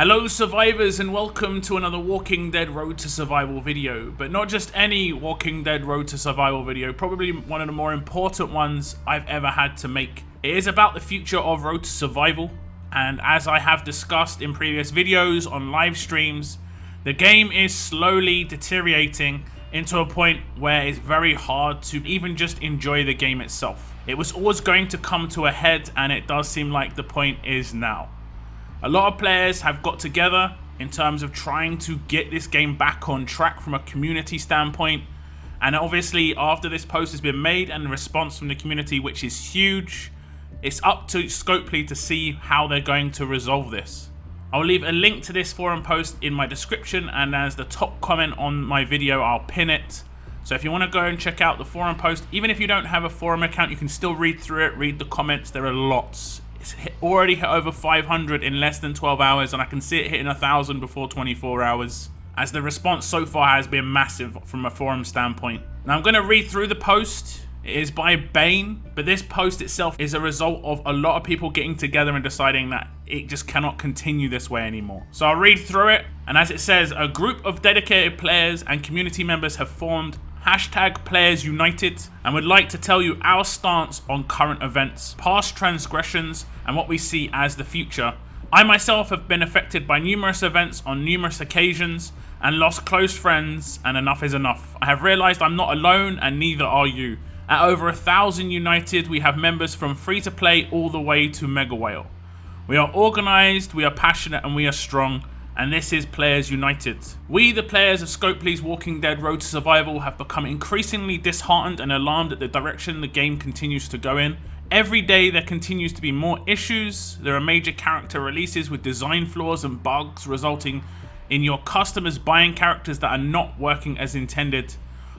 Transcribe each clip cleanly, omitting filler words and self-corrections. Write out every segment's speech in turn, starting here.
Hello survivors and welcome to another Walking Dead Road to Survival video, but not just any Walking Dead Road to Survival video, probably one of the more important ones I've ever had to make. It is about the future of Road to Survival, and as I have discussed in previous videos on live streams, the game is slowly deteriorating into a point where it's very hard to even just enjoy the game itself. It was always going to come to a head, and it does seem like the point is now. A lot of players have got together in terms of trying to get this game back on track from a community standpoint, and obviously after this post has been made and the response from the community, which is huge, it's up to Scopely to see how they're going to resolve this. I'll leave a link to this forum post in my description, and as the top comment on my video I'll pin it. So if you want to go and check out the forum post, even if you don't have a forum account, you can still read through it, read the comments. There are lots. It's already hit over 500 in less than 12 hours, and I can see it hitting 1,000 before 24 hours, as the response so far has been massive from a forum standpoint. Now I'm going to read through the post. It is by Bane, but this post itself is a result of a lot of people getting together and deciding that it just cannot continue this way anymore. So I'll read through it, and as it says, a group of dedicated players and community members have formed #PlayersUnited and would like to tell you our stance on current events, past transgressions, and what we see as the future. I myself have been affected by numerous events on numerous occasions and lost close friends, and enough is enough. I have realized I'm not alone, and neither are you. At over 1,000 United, we have members from free to play all the way to Mega Whale. We are organized, we are passionate, and we are strong. And this is Players United. We, the players of Scopely's Walking Dead Road to Survival, have become increasingly disheartened and alarmed at the direction the game continues to go in. Every day there continues to be more issues. There are major character releases with design flaws and bugs resulting in your customers buying characters that are not working as intended.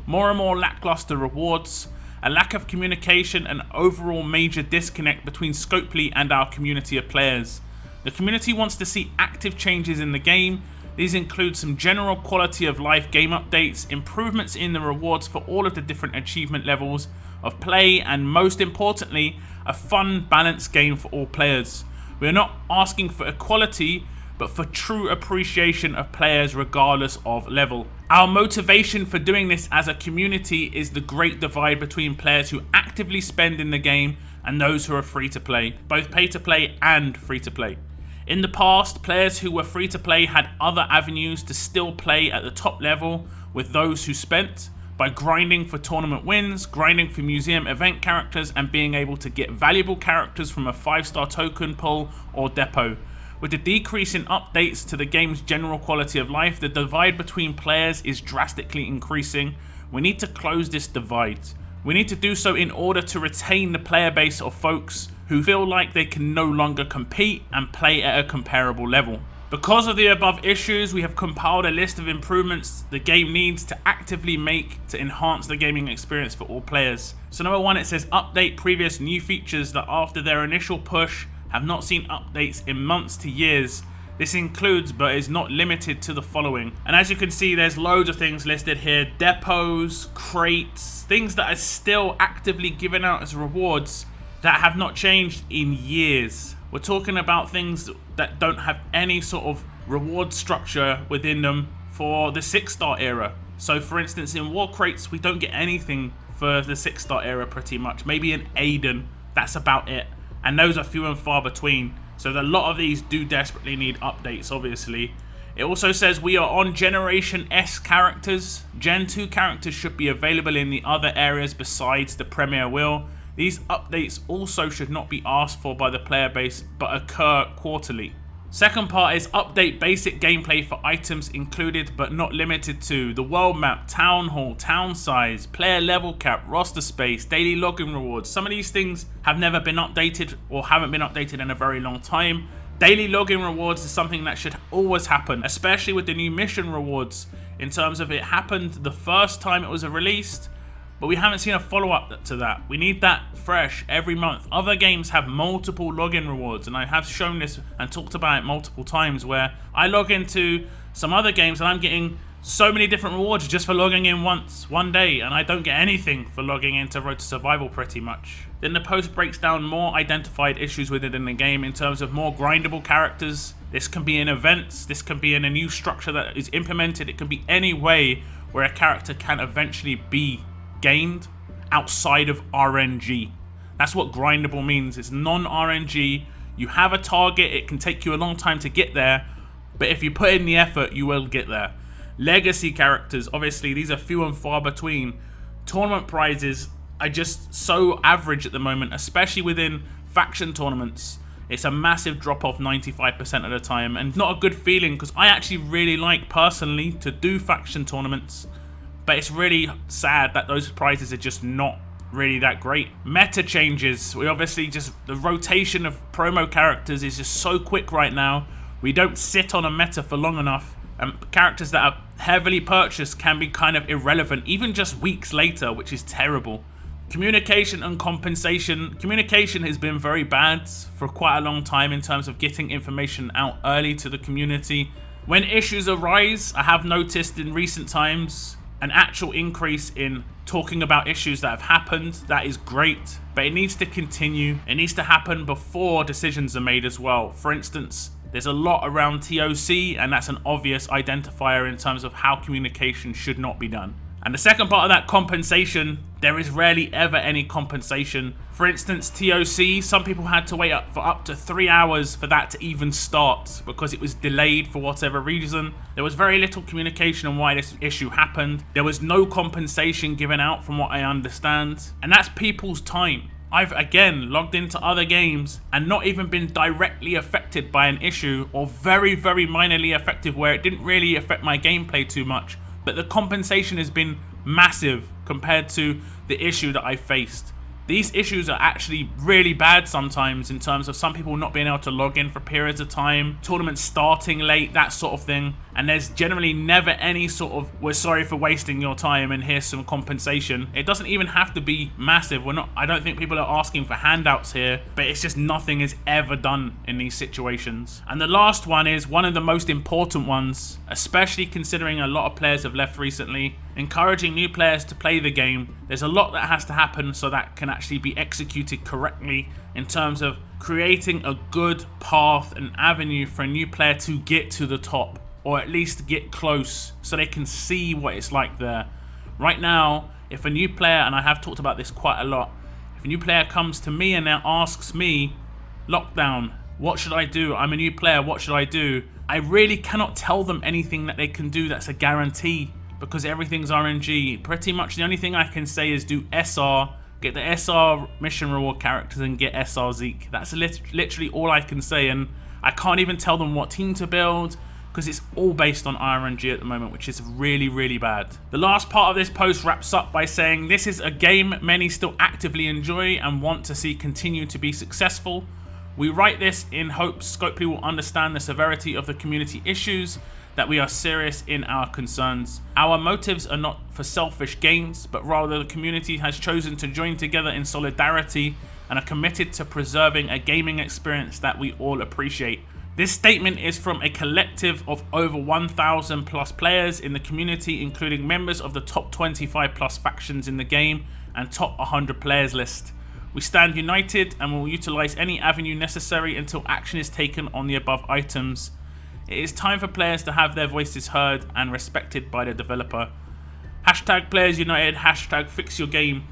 More and more lackluster rewards, a lack of communication, and overall major disconnect between Scopely and our community of players. The community wants to see active changes in the game. These include some general quality of life game updates, improvements in the rewards for all of the different achievement levels of play, and most importantly, a fun, balanced game for all players. We are not asking for equality, but for true appreciation of players regardless of level. Our motivation for doing this as a community is the great divide between players who actively spend in the game and those who are free to play, both pay to play and free to play. In the past, players who were free to play had other avenues to still play at the top level with those who spent, by grinding for tournament wins, grinding for museum event characters, and being able to get valuable characters from a 5-star token pull or depot. With the decrease in updates to the game's general quality of life, the divide between players is drastically increasing. We need to close this divide. We need to do so in order to retain the player base of folks who feel like they can no longer compete and play at a comparable level. Because of the above issues, we have compiled a list of improvements the game needs to actively make to enhance the gaming experience for all players. So number 1, it says update previous new features that after their initial push have not seen updates in months to years. This includes, but is not limited to, the following. And as you can see, there's loads of things listed here. Depots, crates, things that are still actively given out as rewards that have not changed in years. We're talking about things that don't have any sort of reward structure within them for the 6-star era. So for instance, in war crates, we don't get anything for the 6-star era pretty much. Maybe an Aiden, that's about it. And those are few and far between. So a lot of these do desperately need updates, obviously. It also says we are on Generation S characters. Gen 2 characters should be available in the other areas besides the Premier Wheel. These updates also should not be asked for by the player base, but occur quarterly. Second part is update basic gameplay for items included but not limited to the world map, town hall, town size, player level cap, roster space, daily login rewards. Some of these things have never been updated or haven't been updated in a very long time. Daily login rewards is something that should always happen, especially with the new mission rewards, in terms of it happened the first time it was released, but we haven't seen a follow-up to that. We need that fresh every month. Other games have multiple login rewards, and I have shown this and talked about it multiple times, where I log into some other games and I'm getting so many different rewards just for logging in once, one day, and I don't get anything for logging into Road to Survival pretty much. Then the post breaks down more identified issues within the game in terms of more grindable characters, This can be in events, this can be in a new structure that is implemented, it can be any way where a character can eventually be gained outside of RNG. That's what grindable means. It's non-RNG. You have a target, it can take you a long time to get there, but if you put in the effort, you will get there. Legacy characters, obviously, these are few and far between. Tournament prizes are just so average at the moment, especially within faction tournaments. It's a massive drop off 95% of the time, and not a good feeling because I actually really like personally to do faction tournaments, but it's really sad that those prizes are just not really that great. Meta changes. We obviously just, the rotation of promo characters is just so quick right now. We don't sit on a meta for long enough, and characters that are heavily purchased can be kind of irrelevant even just weeks later, which is terrible. Communication and compensation. Communication has been very bad for quite a long time in terms of getting information out early to the community. When issues arise, I have noticed in recent times an actual increase in talking about issues that have happened. That is great, but it needs to continue. It needs to happen before decisions are made as well. For instance, there's a lot around TOC, and that's an obvious identifier in terms of how communication should not be done. And the second part of that, compensation, there is rarely ever any compensation. For instance, TOC, some people had to wait up for up to 3 hours for that to even start because it was delayed for whatever reason. There was very little communication on why this issue happened. There was no compensation given out from what I understand. And that's people's time. I've again logged into other games and not even been directly affected by an issue, or very, very minorly affected where it didn't really affect my gameplay too much. But the compensation has been massive compared to the issue that I faced. These issues are actually really bad sometimes in terms of some people not being able to log in for periods of time, tournaments starting late, that sort of thing. And there's generally never any sort of, we're sorry for wasting your time and here's some compensation. It doesn't even have to be massive. I don't think people are asking for handouts here, but it's just nothing is ever done in these situations. And the last one is one of the most important ones, especially considering a lot of players have left recently. Encouraging new players to play the game. There's a lot that has to happen so that can actually be executed correctly in terms of creating a good path and avenue for a new player to get to the top, or at least get close so they can see what it's like there. Right now, if a new player, and I have talked about this quite a lot, if a new player comes to me and now asks me, Lockdown, what should I do? I'm a new player, what should I do? I really cannot tell them anything that they can do that's a guarantee, because everything's RNG. Pretty much the only thing I can say is do SR, get the SR mission reward characters and get SR Zeke. That's literally all I can say, and I can't even tell them what team to build because it's all based on RNG at the moment, which is really, really bad. The last part of this post wraps up by saying this is a game many still actively enjoy and want to see continue to be successful. We write this in hopes Scopely will understand the severity of the community issues, that we are serious in our concerns. Our motives are not for selfish gains, but rather the community has chosen to join together in solidarity and are committed to preserving a gaming experience that we all appreciate. This statement is from a collective of over 1,000 plus players in the community, including members of the top 25 plus factions in the game and top 100 players list. We stand united and will utilize any avenue necessary until action is taken on the above items. It is time for players to have their voices heard and respected by the developer. Hashtag Players United, hashtag Fix Your Game.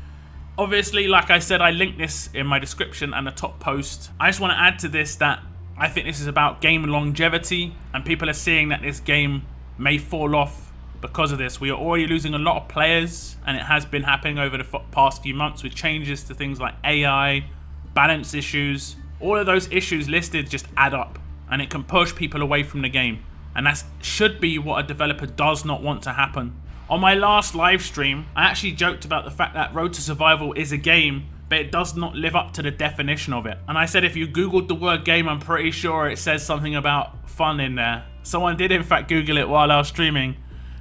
Obviously, like I said, I linked this in my description and the top post. I just want to add to this that I think this is about game longevity, and people are seeing that this game may fall off because of this. We are already losing a lot of players, and it has been happening over the past few months with changes to things like AI, balance issues. All of those issues listed just add up, and it can push people away from the game. And that should be what a developer does not want to happen. On my last live stream, I actually joked about the fact that Road to Survival is a game, but it does not live up to the definition of it. And I said if you googled the word game, I'm pretty sure it says something about fun in there. Someone did in fact Google it while I was streaming,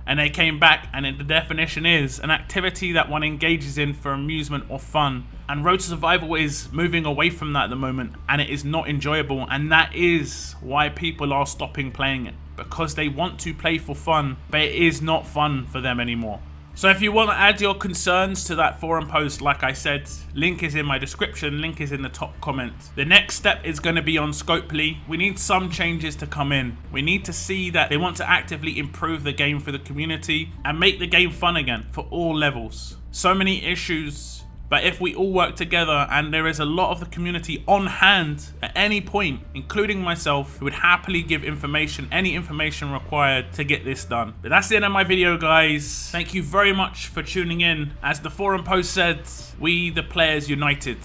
and they came back, and the definition is an activity that one engages in for amusement or fun. And Road to Survival is moving away from that at the moment, and it is not enjoyable, and that is why people are stopping playing it, because they want to play for fun, but it is not fun for them anymore. So if you want to add your concerns to that forum post, like I said, link is in my description, link is in the top comment. The next step is going to be on Scopely. We need some changes to come in. We need to see that they want to actively improve the game for the community and make the game fun again for all levels. So many issues. But if we all work together, and there is a lot of the community on hand at any point, including myself, who would happily give information, any information required to get this done. But that's the end of my video, guys. Thank you very much for tuning in. As the forum post said, we the players united.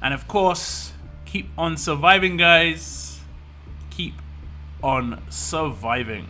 And of course, keep on surviving, guys. Keep on surviving.